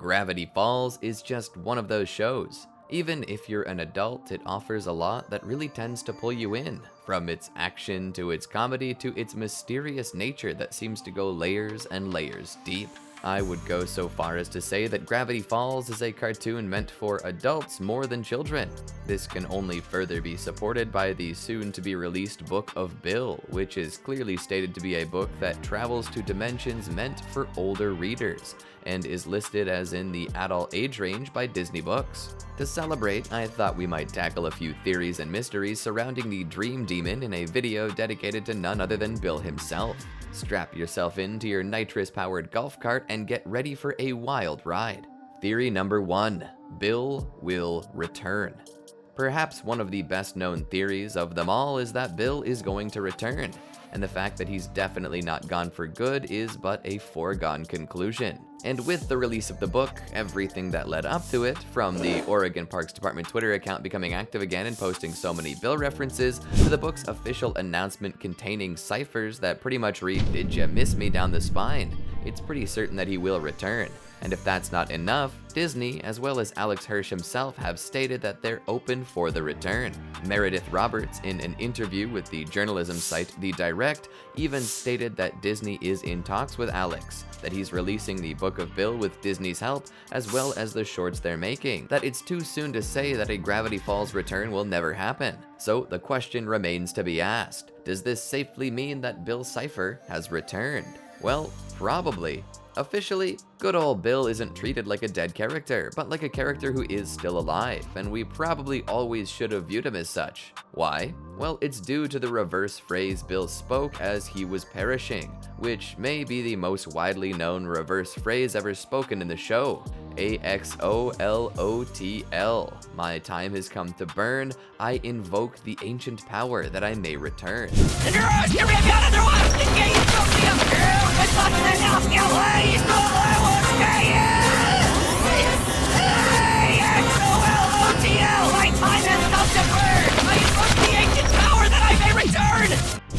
Gravity Falls is just one of those shows. Even if you're an adult, it offers a lot that really tends to pull you in, from its action to its comedy to its mysterious nature that seems to go layers and layers deep. I would go so far as to say that Gravity Falls is a cartoon meant for adults more than children. This can only further be supported by the soon-to-be-released Book of Bill, which is clearly stated to be a book that travels to dimensions meant for older readers, and is listed as in the adult age range by Disney Books. To celebrate, I thought we might tackle a few theories and mysteries surrounding the Dream Demon in a video dedicated to none other than Bill himself. Strap yourself into your nitrous-powered golf cart and get ready for a wild ride. Theory number 1. Bill will return. Perhaps one of the best-known theories of them all is that Bill is going to return, and the fact that he's definitely not gone for good is but a foregone conclusion. And with the release of the book, everything that led up to it, from the Oregon Parks Department Twitter account becoming active again and posting so many Bill references, to the book's official announcement containing ciphers that pretty much read, "Did ya miss me down the spine?" it's pretty certain that he will return. And if that's not enough, Disney, as well as Alex Hirsch himself, have stated that they're open for the return. Meredith Roberts, in an interview with the journalism site The Direct, even stated that Disney is in talks with Alex, that he's releasing the Book of Bill with Disney's help, as well as the shorts they're making, that it's too soon to say that a Gravity Falls return will never happen. So the question remains to be asked: does this safely mean that Bill Cipher has returned? Well, probably. Officially, good old Bill isn't treated like a dead character, but like a character who is still alive, and we probably always should have viewed him as such. Why? Well, it's due to the reverse phrase Bill spoke as he was perishing, which may be the most widely known reverse phrase ever spoken in the show. AXOLOTL. My time has come to burn. I invoke the ancient power that I may return.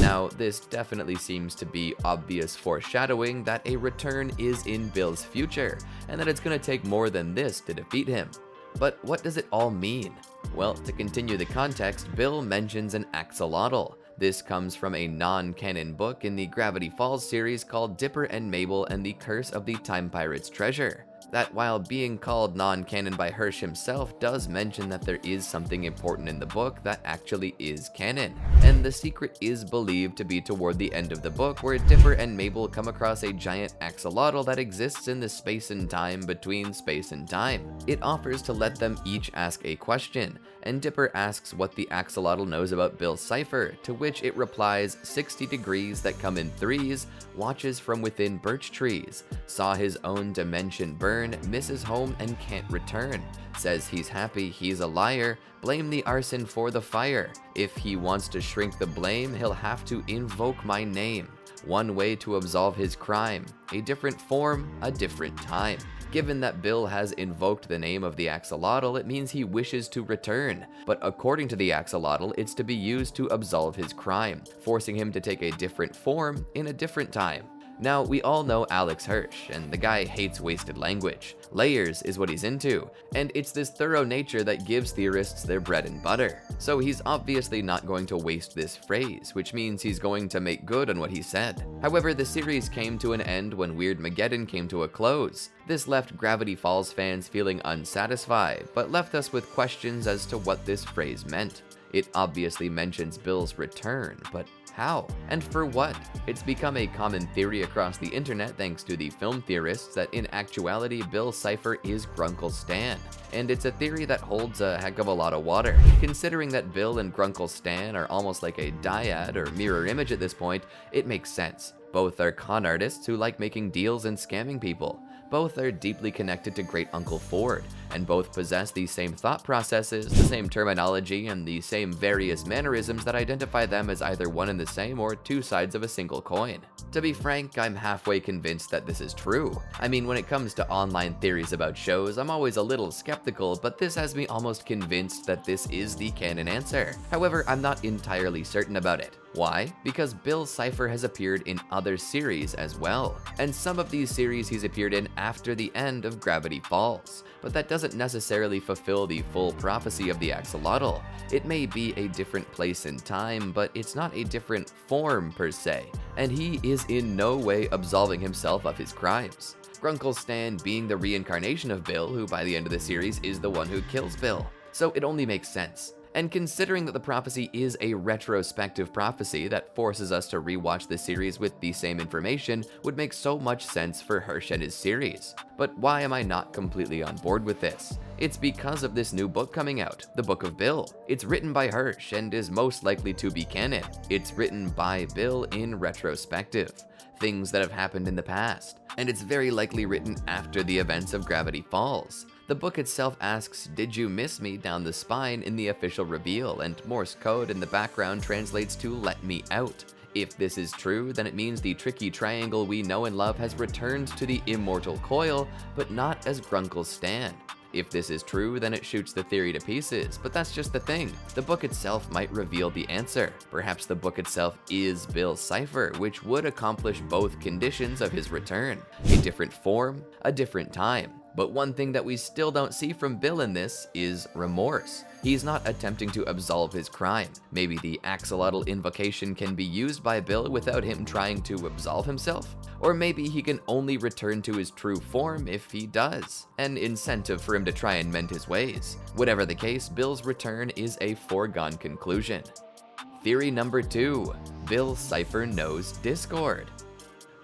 Now, this definitely seems to be obvious foreshadowing that a return is in Bill's future, and that it's going to take more than this to defeat him. But what does it all mean? Well, to continue the context, Bill mentions an axolotl. This comes from a non-canon book in the Gravity Falls series called Dipper and Mabel and the Curse of the Time Pirate's Treasure. That, while being called non-canon by Hirsch himself, does mention that there is something important in the book that actually is canon. And the secret is believed to be toward the end of the book, where Dipper and Mabel come across a giant axolotl that exists in the space and time between space and time. It offers to let them each ask a question, and Dipper asks what the axolotl knows about Bill Cipher, to which it replies 60 degrees that come in threes, watches from within birch trees, saw his own dimension burn, misses home and can't return, says he's happy he's a liar, blame the arson for the fire. If he wants to shrink the blame, he'll have to invoke my name. One way to absolve his crime, a different form, a different time. Given that Bill has invoked the name of the axolotl, it means he wishes to return. But according to the axolotl, it's to be used to absolve his crime, forcing him to take a different form in a different time. Now, we all know Alex Hirsch, and the guy hates wasted language. Layers is what he's into, and it's this thorough nature that gives theorists their bread and butter. So he's obviously not going to waste this phrase, which means he's going to make good on what he said. However, the series came to an end when Weirdmageddon came to a close. This left Gravity Falls fans feeling unsatisfied, but left us with questions as to what this phrase meant. It obviously mentions Bill's return, but how? And for what? It's become a common theory across the internet thanks to the film theorists that in actuality Bill Cipher is Grunkle Stan. And it's a theory that holds a heck of a lot of water. Considering that Bill and Grunkle Stan are almost like a dyad or mirror image at this point, it makes sense. Both are con artists who like making deals and scamming people. Both are deeply connected to Great Uncle Ford, and both possess the same thought processes, the same terminology, and the same various mannerisms that identify them as either one and the same or two sides of a single coin. To be frank, I'm halfway convinced that this is true. I mean, when it comes to online theories about shows, I'm always a little skeptical, but this has me almost convinced that this is the canon answer. However, I'm not entirely certain about it. Why? Because Bill Cipher has appeared in other series as well, and some of these series he's appeared in after the end of Gravity Falls. But that doesn't necessarily fulfill the full prophecy of the axolotl. It may be a different place and time, but it's not a different form per se, and he is in no way absolving himself of his crimes. Grunkle Stan being the reincarnation of Bill, who by the end of the series is the one who kills Bill. So it only makes sense. And considering that the prophecy is a retrospective prophecy that forces us to rewatch the series with the same information, would make so much sense for Hirsch and his series. But why am I not completely on board with this? It's because of this new book coming out, The Book of Bill. It's written by Hirsch and is most likely to be canon. It's written by Bill in retrospective, things that have happened in the past, and it's very likely written after the events of Gravity Falls. The book itself asks, "Did you miss me?" down the spine in the official reveal, and Morse code in the background translates to "let me out." If this is true, then it means the tricky triangle we know and love has returned to the immortal coil, but not as Grunkle Stan. If this is true, then it shoots the theory to pieces, but that's just the thing. The book itself might reveal the answer. Perhaps the book itself is Bill Cipher, which would accomplish both conditions of his return: a different form, a different time. But one thing that we still don't see from Bill in this is remorse. He's not attempting to absolve his crime. Maybe the axolotl invocation can be used by Bill without him trying to absolve himself? Or maybe he can only return to his true form if he does. An incentive for him to try and mend his ways. Whatever the case, Bill's return is a foregone conclusion. Theory number 2. Bill Cipher knows Discord.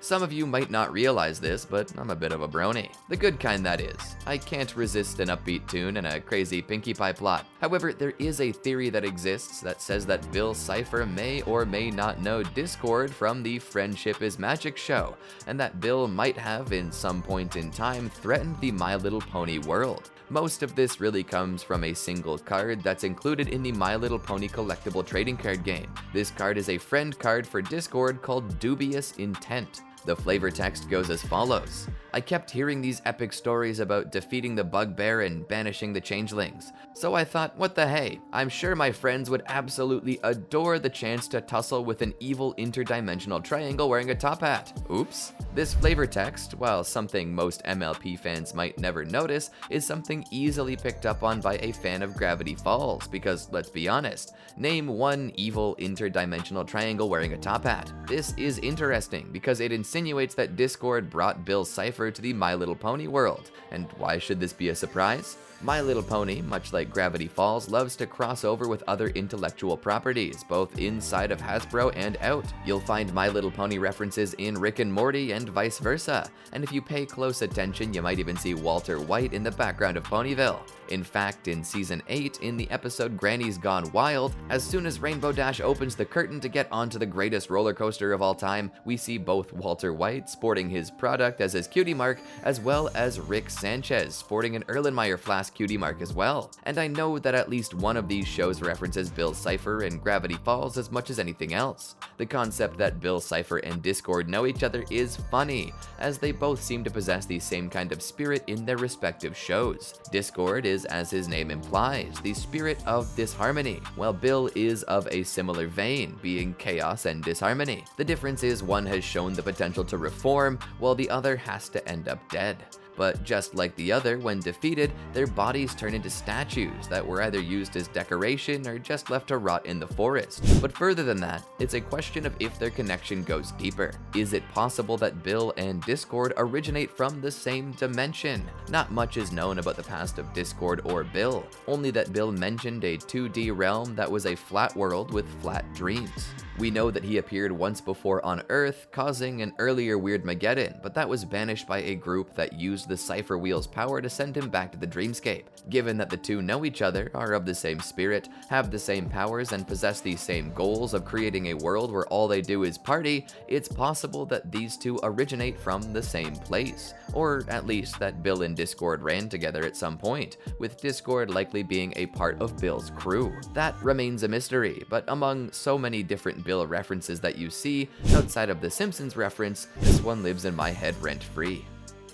Some of you might not realize this, but I'm a bit of a brony. The good kind, that is. I can't resist an upbeat tune and a crazy Pinkie Pie plot. However, there is a theory that exists that says that Bill Cipher may or may not know Discord from the Friendship is Magic show, and that Bill might have, in some point in time, threatened the My Little Pony world. Most of this really comes from a single card that's included in the My Little Pony collectible trading card game. This card is a friend card for Discord called Dubious Intent. The flavor text goes as follows. I kept hearing these epic stories about defeating the bugbear and banishing the changelings. So I thought, what the hey, I'm sure my friends would absolutely adore the chance to tussle with an evil interdimensional triangle wearing a top hat. Oops. This flavor text, while something most MLP fans might never notice, is something easily picked up on by a fan of Gravity Falls, because let's be honest, name one evil interdimensional triangle wearing a top hat. This is interesting because it insinuates that Discord brought Bill Cipher to the My Little Pony world. And why should this be a surprise? My Little Pony, much like Gravity Falls, loves to cross over with other intellectual properties, both inside of Hasbro and out. You'll find My Little Pony references in Rick and Morty and vice versa, and if you pay close attention, you might even see Walter White in the background of Ponyville. In fact, in Season 8, in the episode Granny's Gone Wild, as soon as Rainbow Dash opens the curtain to get onto the greatest roller coaster of all time, we see both Walter White sporting his product as his cutie mark, as well as Rick Sanchez sporting an Erlenmeyer Flask cutie mark as well. And I know that at least one of these shows references Bill Cipher and Gravity Falls as much as anything else. The concept that Bill Cipher and Discord know each other is funny, as they both seem to possess the same kind of spirit in their respective shows. Discord is, as his name implies, the spirit of disharmony, while Bill is of a similar vein, being chaos and disharmony. The difference is one has shown the potential to reform, while the other has to end up dead. But just like the other, when defeated, their bodies turn into statues that were either used as decoration or just left to rot in the forest. But further than that, it's a question of if their connection goes deeper. Is it possible that Bill and Discord originate from the same dimension? Not much is known about the past of Discord or Bill, only that Bill mentioned a 2D realm that was a flat world with flat dreams. We know that he appeared once before on Earth, causing an earlier Weirdmageddon, but that was banished by a group that used the Cipher Wheel's power to send him back to the dreamscape. Given that the two know each other, are of the same spirit, have the same powers, and possess the same goals of creating a world where all they do is party, it's possible that these two originate from the same place. Or at least that Bill and Discord ran together at some point, with Discord likely being a part of Bill's crew. That remains a mystery, but among so many different Bill references that you see, outside of the Simpsons reference, this one lives in my head rent-free.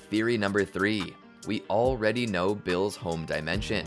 Theory number 3. We already know Bill's home dimension.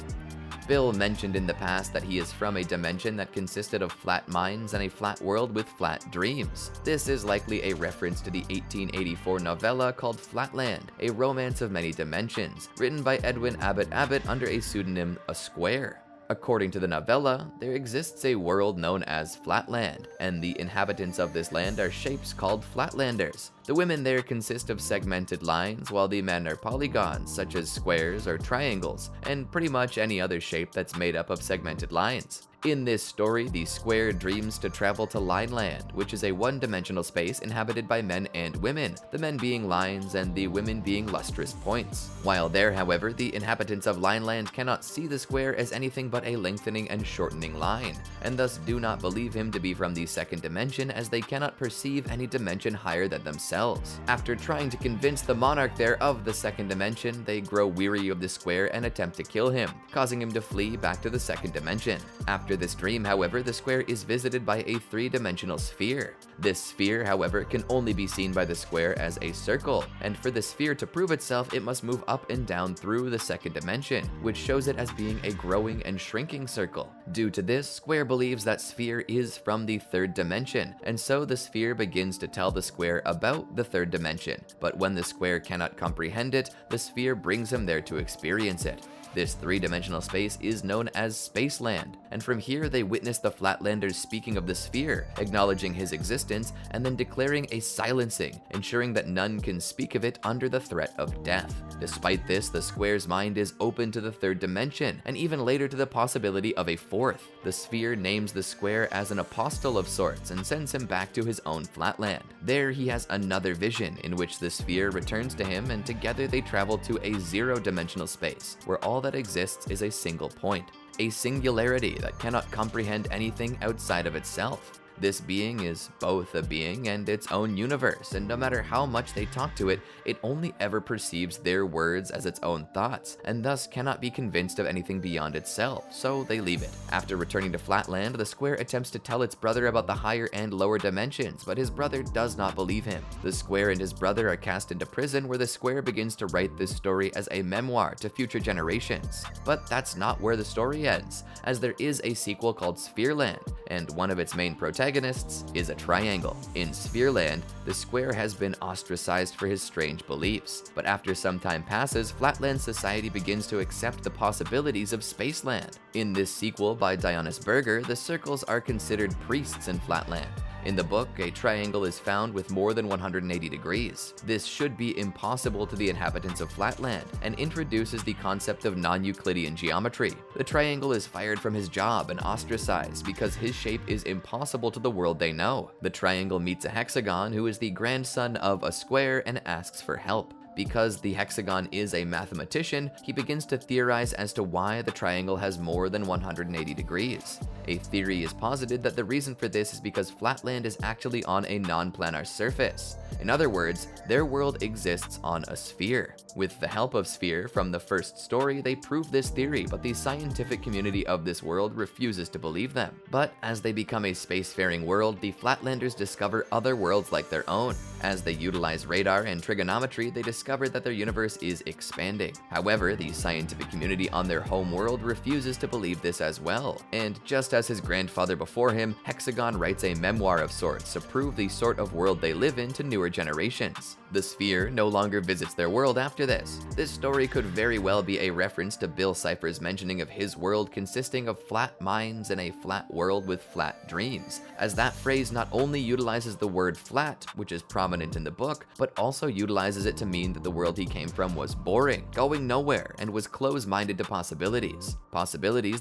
Bill mentioned in the past that he is from a dimension that consisted of flat minds and a flat world with flat dreams. This is likely a reference to the 1884 novella called Flatland, a romance of many dimensions, written by Edwin Abbott Abbott under a pseudonym A Square. According to the novella, there exists a world known as Flatland, and the inhabitants of this land are shapes called Flatlanders. The women there consist of segmented lines, while the men are polygons, such as squares or triangles, and pretty much any other shape that's made up of segmented lines. In this story, the square dreams to travel to Lineland, which is a one-dimensional space inhabited by men and women, the men being lines and the women being lustrous points. While there, however, the inhabitants of Lineland cannot see the square as anything but a lengthening and shortening line, and thus do not believe him to be from the second dimension, as they cannot perceive any dimension higher than themselves. After trying to convince the monarch there of the second dimension, they grow weary of the square and attempt to kill him, causing him to flee back to the second dimension. After this dream, however, the square is visited by a three-dimensional sphere. This sphere, however, can only be seen by the square as a circle, and for the sphere to prove itself, it must move up and down through the second dimension, which shows it as being a growing and shrinking circle. Due to this, Square believes that sphere is from the third dimension, and so the sphere begins to tell the square about the third dimension, but when the square cannot comprehend it, the sphere brings him there to experience it. This three-dimensional space is known as Spaceland, and from here they witness the Flatlanders speaking of the sphere, acknowledging his existence, and then declaring a silencing, ensuring that none can speak of it under the threat of death. Despite this, the square's mind is open to the third dimension, and even later to the possibility of a fourth. The sphere names the square as an apostle of sorts and sends him back to his own Flatland. There he has another vision in which the sphere returns to him, and together they travel to a zero-dimensional space, where all that exists is a single point, a singularity that cannot comprehend anything outside of itself. This being is both a being and its own universe, and no matter how much they talk to it, it only ever perceives their words as its own thoughts, and thus cannot be convinced of anything beyond itself, so they leave it. After returning to Flatland, the square attempts to tell its brother about the higher and lower dimensions, but his brother does not believe him. The square and his brother are cast into prison, where the square begins to write this story as a memoir to future generations. But that's not where the story ends, as there is a sequel called Sphereland, and one of its main protagonists is a triangle. In Sphereland, the square has been ostracized for his strange beliefs, but after some time passes, Flatland society begins to accept the possibilities of Spaceland. In this sequel by Dionys Berger, the circles are considered priests in Flatland. In the book, a triangle is found with more than 180 degrees. This should be impossible to the inhabitants of Flatland, and introduces the concept of non-Euclidean geometry. The triangle is fired from his job and ostracized because his shape is impossible to the world they know. The triangle meets a hexagon who is the grandson of a square and asks for help. Because the hexagon is a mathematician, he begins to theorize as to why the triangle has more than 180 degrees. A theory is posited that the reason for this is because Flatland is actually on a non-planar surface. In other words, their world exists on a sphere. With the help of Sphere from the first story, they prove this theory, but the scientific community of this world refuses to believe them. But as they become a spacefaring world, the Flatlanders discover other worlds like their own. As they utilize radar and trigonometry, they discover that their universe is expanding. However, the scientific community on their home world refuses to believe this as well. And just as his grandfather before him, Hexagon writes a memoir of sorts to prove the sort of world they live in to newer generations. The Sphere no longer visits their world after this. This story could very well be a reference to Bill Cipher's mentioning of his world consisting of flat minds and a flat world with flat dreams, as that phrase not only utilizes the word flat, which is prominent in the book, but also utilizes it to mean that the world he came from was boring, going nowhere, and was close-minded to possibilities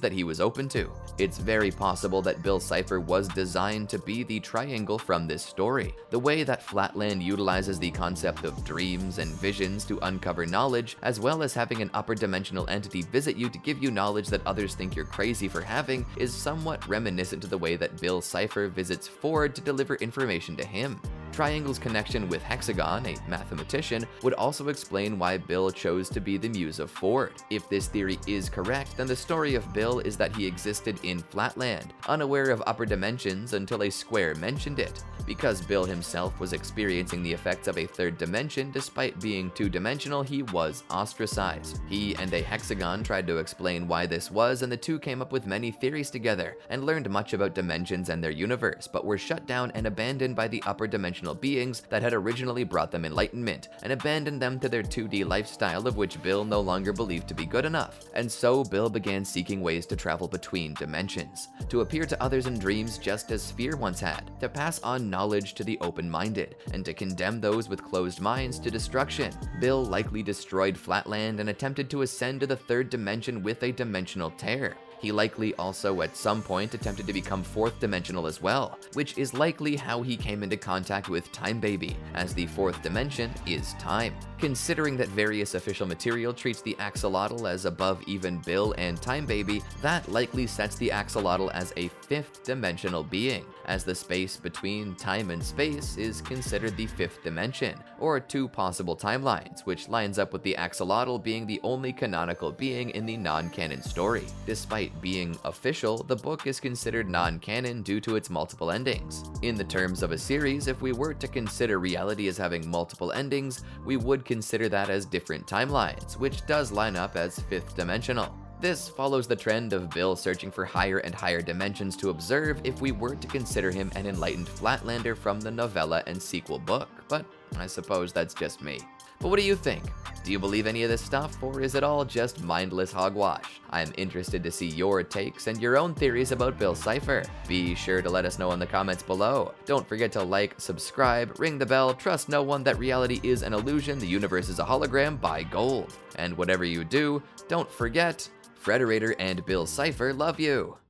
that he was open to. It's very possible that Bill Cipher was designed to be the triangle from this story. The way that Flatland utilizes the concept of dreams and visions to uncover knowledge, as well as having an upper dimensional entity visit you to give you knowledge that others think you're crazy for having, is somewhat reminiscent to the way that Bill Cipher visits Ford to deliver information to him. Triangle's connection with Hexagon, a mathematician, would also explain why Bill chose to be the muse of Ford. If this theory is correct, then the story of Bill is that he existed in Flatland, unaware of upper dimensions until a square mentioned it. Because Bill himself was experiencing the effects of a third dimension despite being two-dimensional, he was ostracized. He and a hexagon tried to explain why this was, and the two came up with many theories together and learned much about dimensions and their universe, but were shut down and abandoned by the upper dimensional beings that had originally brought them enlightenment, and abandoned them to their 2D lifestyle, of which Bill no longer believed to be good enough. And so Bill began seeking ways to travel between dimensions, to appear to others in dreams just as Sphere once had, to pass on knowledge to the open-minded, and to condemn those with closed minds to destruction. Bill likely destroyed Flatland and attempted to ascend to the third dimension with a dimensional tear. He likely also at some point attempted to become fourth dimensional as well, which is likely how he came into contact with Time Baby, as the fourth dimension is time. Considering that various official material treats the axolotl as above even Bill and Time Baby, that likely sets the axolotl as a fifth dimensional being, as the space between time and space is considered the fifth dimension, or two possible timelines, which lines up with the axolotl being the only canonical being in the non-canon story. Despite being official, the book is considered non-canon due to its multiple endings. In the terms of a series, if we were to consider reality as having multiple endings, we would consider that as different timelines, which does line up as fifth dimensional. This follows the trend of Bill searching for higher and higher dimensions to observe if we were to consider him an enlightened Flatlander from the novella and sequel book, but I suppose that's just me. But what do you think? Do you believe any of this stuff, or is it all just mindless hogwash? I'm interested to see your takes and your own theories about Bill Cipher. Be sure to let us know in the comments below. Don't forget to like, subscribe, ring the bell, trust no one, that reality is an illusion, the universe is a hologram, buy gold. And whatever you do, don't forget, Frederator and Bill Cipher love you.